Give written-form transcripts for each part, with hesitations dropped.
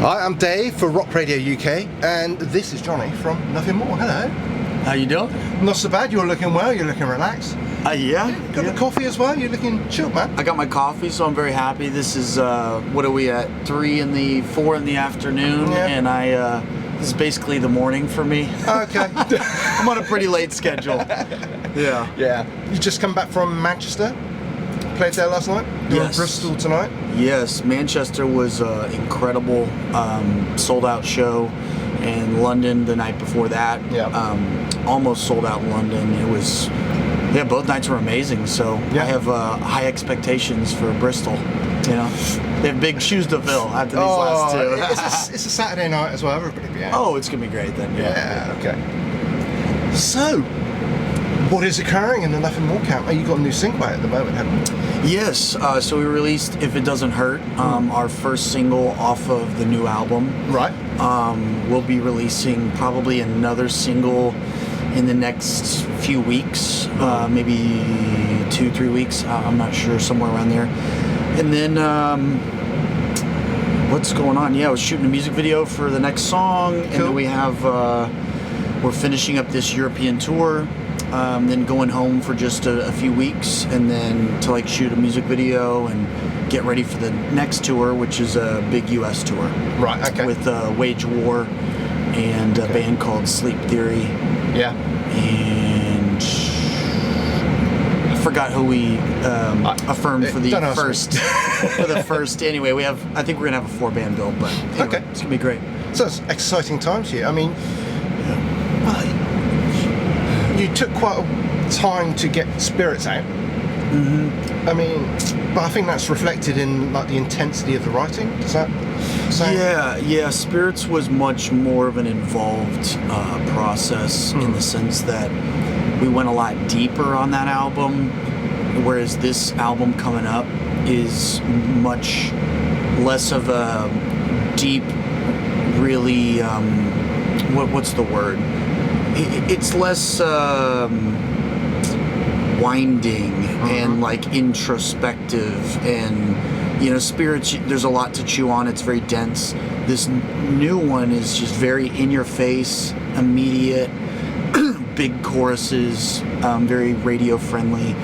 Hi, I'm Dave for Rock Radio UK, and this is Jonny from Nothing More. Hello. How you doing? Not so bad. You're looking well. You're looking relaxed. Yeah. Got the coffee as well. You're looking chilled, man. I got my coffee, so I'm very happy. This is what are we at? 4 in the afternoon, Yeah. and this is basically the morning for me. Okay. I'm on a pretty late schedule. Yeah. Yeah. You just come back from Manchester. Played there last night. You're in Yes. Bristol tonight. Yes, Manchester was an incredible sold out show, and London the night before that. Yeah. Almost sold out in London. It was. Yeah, both nights were amazing. So Yeah. I have high expectations for Bristol. You know, they have big shoes to fill after these last two. it's a Saturday night as well. Everybody be out. Oh, it's gonna be great then. Yeah. Okay. So, what is occurring in the Nothing More camp? Oh, you got a new single out at the moment, haven't you? Yes. So we released "If It Doesn't Hurt," our first single off of the new album. Right. We'll be releasing probably another single in the next few weeks, maybe 2-3 weeks. I'm not sure, somewhere around there. And then what's going on? Yeah, I was shooting a music video for the next song, and then we have we're finishing up this European tour. Then going home for just a few weeks, and then to like shoot a music video and get ready for the next tour, which is a big U.S. tour. Right. Okay. With Wage War and a band called Sleep Theory. Yeah. And I forgot who we affirmed for the don't ask first. For the first, anyway, I think we're gonna have a 4-band bill, but anyway, Okay. it's gonna be great. So it's exciting times here. I mean, you took quite a time to get Spirits out. Mm-hmm. I mean, but I think that's reflected in like the intensity of the writing. Does that sound? Yeah. Spirits was much more of an involved process in the sense that we went a lot deeper on that album, whereas this album coming up is much less of a deep, really, what's the word? It's less winding and like introspective, and Spirits, there's a lot to chew on. It's very dense. This new one is just very in your face, immediate, big choruses, very radio friendly,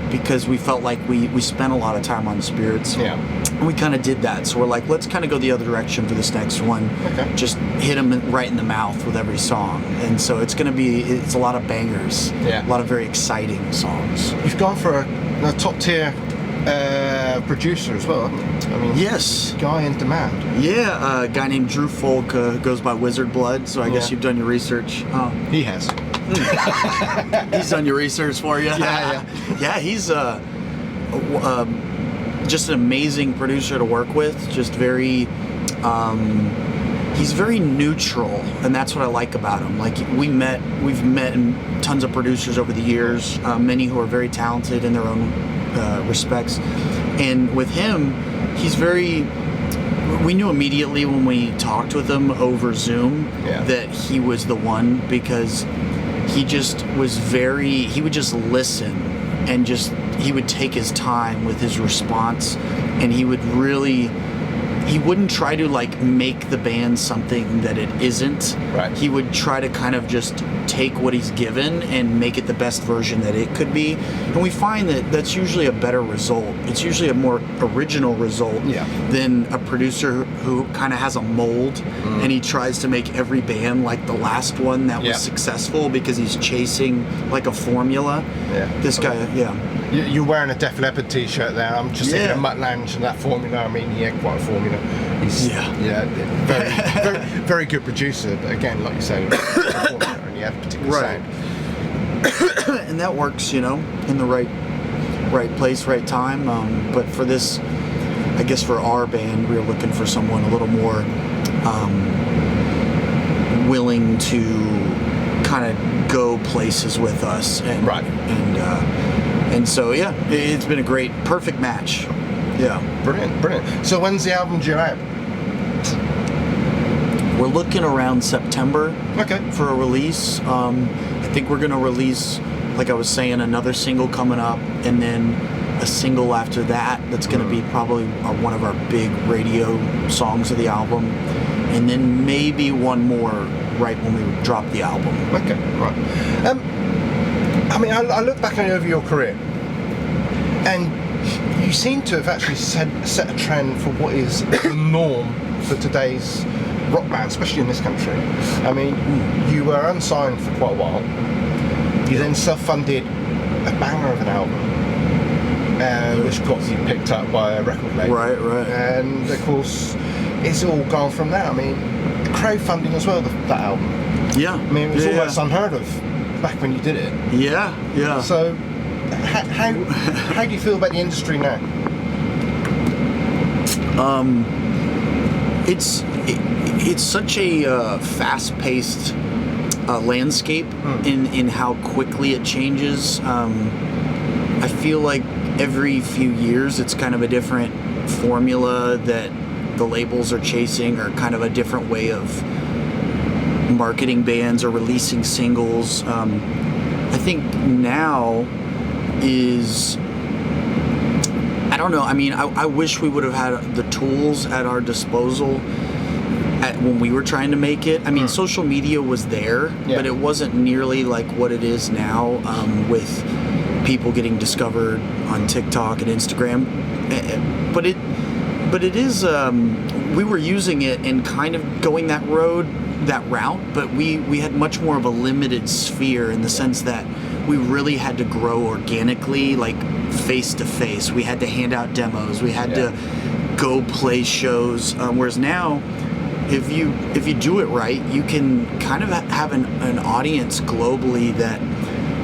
because we felt like we spent a lot of time on Spirits. Yeah. And we kind of did that, so we're like, let's kind of go the other direction for this next one. Okay. Just hit them right in the mouth with every song, and so it's a lot of bangers. Yeah. A lot of very exciting songs. You've gone for a top tier producer as well, haven't you? I mean, Yes. guy in demand. Yeah, a guy named Drew Folk goes by Wizard Blood, so I guess you've done your research. He has. He's done your research for you. Yeah. Yeah, he's just an amazing producer to work with. Just very, he's very neutral, and that's what I like about him. Like we've met tons of producers over the years, many who are very talented in their own respects, and with him, we knew immediately when we talked with him over Zoom that he was the one, because he would just listen, and he would take his time with his response, and he wouldn't try to like make the band something that it isn't. Right. He would try to kind of just take what he's given and make it the best version that it could be. And we find that that's usually a better result. It's usually a more original result than a producer who kind of has a mold and he tries to make every band like the last one that was successful because he's chasing like a formula. Yeah. This guy, You're wearing a Def Leppard t-shirt there. I'm just thinking of Mutt Lange and that formula. I mean, he had quite a formula. He's very, very good producer. But again, like you say, and he had a particular sound. And that works, in the right place, right time. But for this, I guess for our band, we were looking for someone a little more willing to kind of go places with us. And, and so, it's been a perfect match. Yeah. Brilliant. So when's the album due out? We're looking around September for a release. I think we're going to release, like I was saying, another single coming up, and then a single after that that's going to be probably one of our big radio songs of the album, and then maybe one more right when we drop the album. Okay, right. I mean, I look back over your career, and you seem to have actually set a trend for what is the norm for today's rock band, especially in this country. I mean, you were unsigned for quite a while. You then self-funded a banger of an album, which got you picked up by a record label. Right. And of course, it's all gone from there. I mean, crowdfunding as well, that album. Yeah. I mean, it was almost unheard of back when you did it. Yeah. So, how do you feel about the industry now? It's such a fast-paced landscape in how quickly it changes. I feel like every few years it's kind of a different formula that the labels are chasing, or kind of a different way of marketing bands or releasing singles. I think now is, I don't know, I mean, I wish we would have had the tools at our disposal when we were trying to make it. I mean, social media was there, but it wasn't nearly like what it is now, with people getting discovered on TikTok and Instagram. But it is, we were using it and kind of going that route, but we had much more of a limited sphere in the sense that we really had to grow organically, like face to face. We had to hand out demos. We had to go play shows. Whereas now, if you do it right, you can kind of have an audience globally that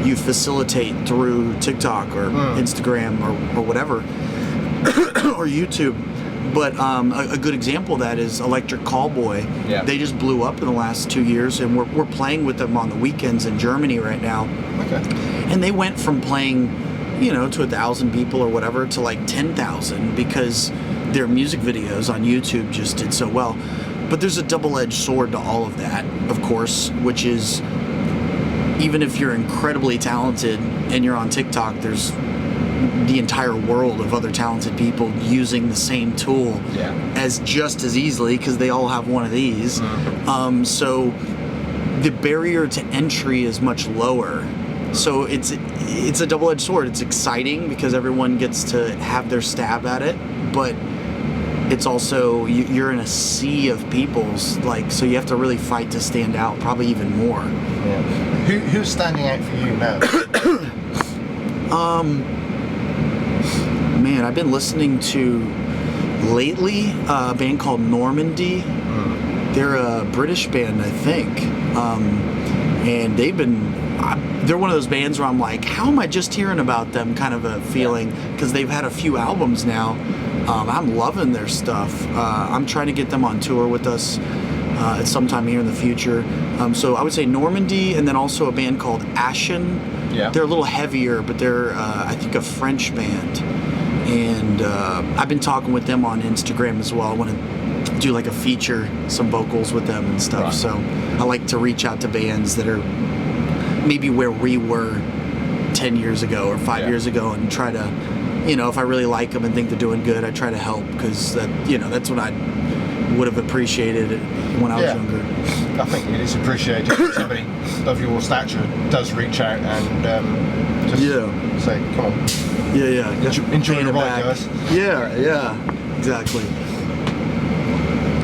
you facilitate through TikTok or Instagram or whatever, or YouTube. But a good example of that is Electric Callboy. Yeah. They just blew up in the last 2 years, and we're playing with them on the weekends in Germany right now. Okay. And they went from playing, to 1,000 people or whatever to like 10,000 because their music videos on YouTube just did so well. But there's a double-edged sword to all of that, of course, which is, even if you're incredibly talented and you're on TikTok, there's the entire world of other talented people using the same tool as just as easily, because they all have one of these. So the barrier to entry is much lower. So it's a double-edged sword. It's exciting because everyone gets to have their stab at it, but it's also, you're in a sea of people's, so you have to really fight to stand out, probably even more. Yeah. Who's standing out for you now? Man, I've been listening to lately a band called Normandy. They're a British band, I think, and they're one of those bands where I'm like, how am I just hearing about them, kind of a feeling, because they've had a few albums now. I'm loving their stuff. I'm trying to get them on tour with us at some time here in the future. So I would say Normandy, and then also a band called Ashen. Yeah. They're a little heavier, but they're, I think, a French band. And I've been talking with them on Instagram as well. I want to do like a feature, some vocals with them and stuff. Right. So I like to reach out to bands that are maybe where we were 10 years ago or 5 years ago, and try to, if I really like them and think they're doing good, I try to help, because that's what I would have appreciated when I was younger. I think it is appreciated if somebody of your stature does reach out and just say, come on. Enjoy the ride, guys. Yeah, exactly.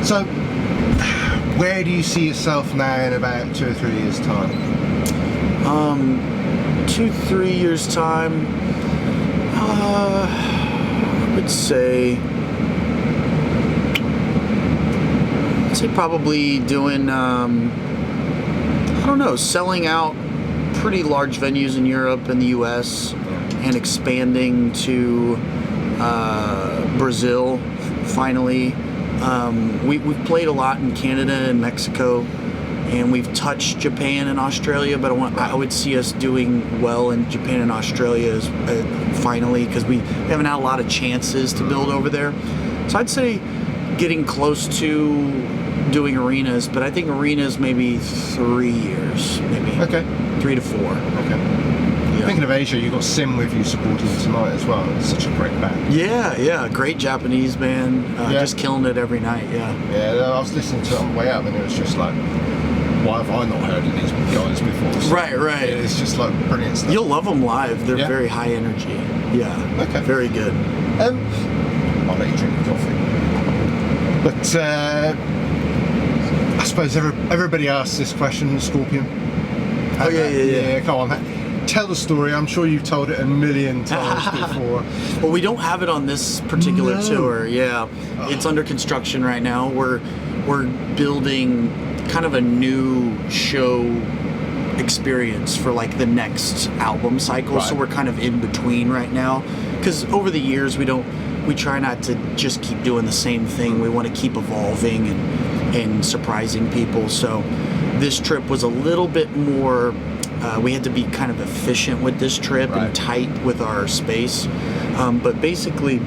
So, where do you see yourself now in about 2 or 3 years' time? 2-3 years' time, I would say probably doing, selling out pretty large venues in Europe and the US, and expanding to Brazil, finally. We've played a lot in Canada and Mexico, and we've touched Japan and Australia, but I would see us doing well in Japan and Australia finally, because we haven't had a lot of chances to build over there. So I'd say getting close to doing arenas, but I think arenas maybe 3 years, maybe. Okay. 3 to 4. Okay. Thinking of Asia, you got SiM with you supporting tonight as well. It's such a great band. Yeah, great Japanese band, just killing it every night. Yeah, I was listening to it on the way up, and it was just like, why have I not heard of these guys before? So right. It's just like brilliant stuff. You'll love them live. They're very high energy. Yeah. Okay. Very good. I'll let you drink the coffee. But I suppose everybody asks this question, Scorpion. Oh yeah. Come on, tell the story. I'm sure you've told it a million times before. Well, we don't have it on this particular tour. Yeah, it's under construction right now. We're building kind of a new show experience for like the next album cycle. Right. So we're kind of in between right now, because over the years we try not to just keep doing the same thing. We want to keep evolving and surprising people. So this trip was a little bit more, we had to be kind of efficient with this trip and tight with our space. But basically,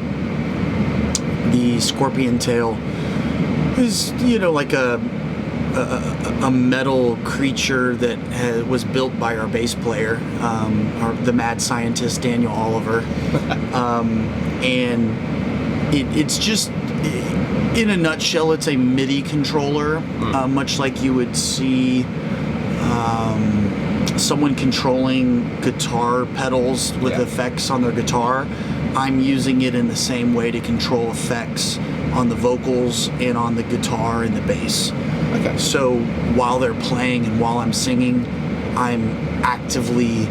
the Scorpion Tail is, like a metal creature that was built by our bass player, the mad scientist Daniel Oliver. And it's just, in a nutshell, it's a MIDI controller, much like you would see someone controlling guitar pedals with effects on their guitar. I'm using it in the same way to control effects on the vocals and on the guitar and the bass. Okay. So while they're playing and while I'm singing, I'm actively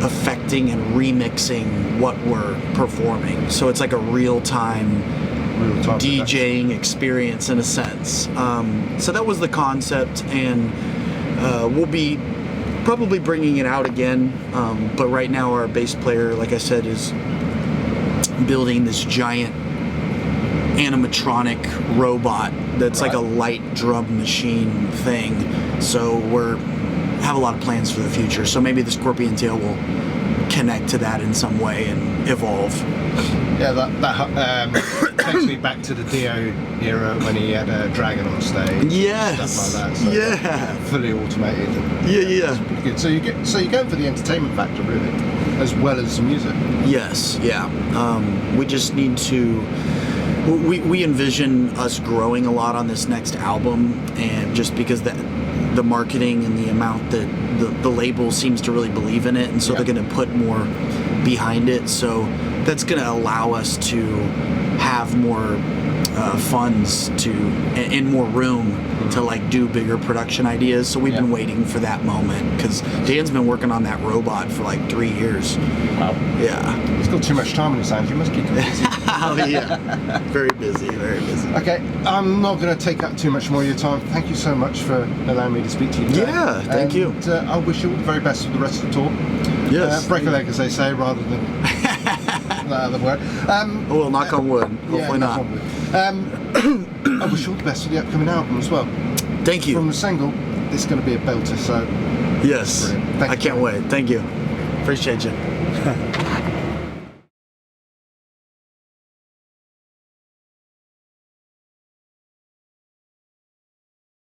affecting and remixing what we're performing. So it's like a real-time DJing experience in a sense. So that was the concept, and we'll be probably bringing it out again. But right now our bass player, like I said, is building this giant animatronic robot that's like a light drum machine thing. So have a lot of plans for the future. So maybe the Scorpion Tail will connect to that in some way and evolve. Yeah, that takes me back to the Dio era when he had a dragon on stage. Yes. Stuff like that. So fully automated. Yeah. Pretty good. So you're going for the entertainment factor really, as well as the music. Yes. Yeah. We just need to. We envision us growing a lot on this next album, and just because the marketing and the amount that the label seems to really believe in it, and so they're going to put more behind it. So that's going to allow us to have more funds and more room to like do bigger production ideas. So we've been waiting for that moment, because Dan's been working on that robot for like 3 years. Wow. Yeah. He's got too much time on his hands. You must keep him busy. Oh yeah. Very busy. Okay, I'm not going to take up too much more of your time. Thank you so much for allowing me to speak to you today. Yeah, thank you. I wish you all the very best for the rest of the tour. Yes. Break a leg, as they say, rather than the other word. Well, knock on wood. Hopefully not. On wood. I wish you all the best for the upcoming album as well. Thank you. From the single, it's going to be a belter, so... Yes. Brilliant. I can't wait. Thank you. Appreciate you.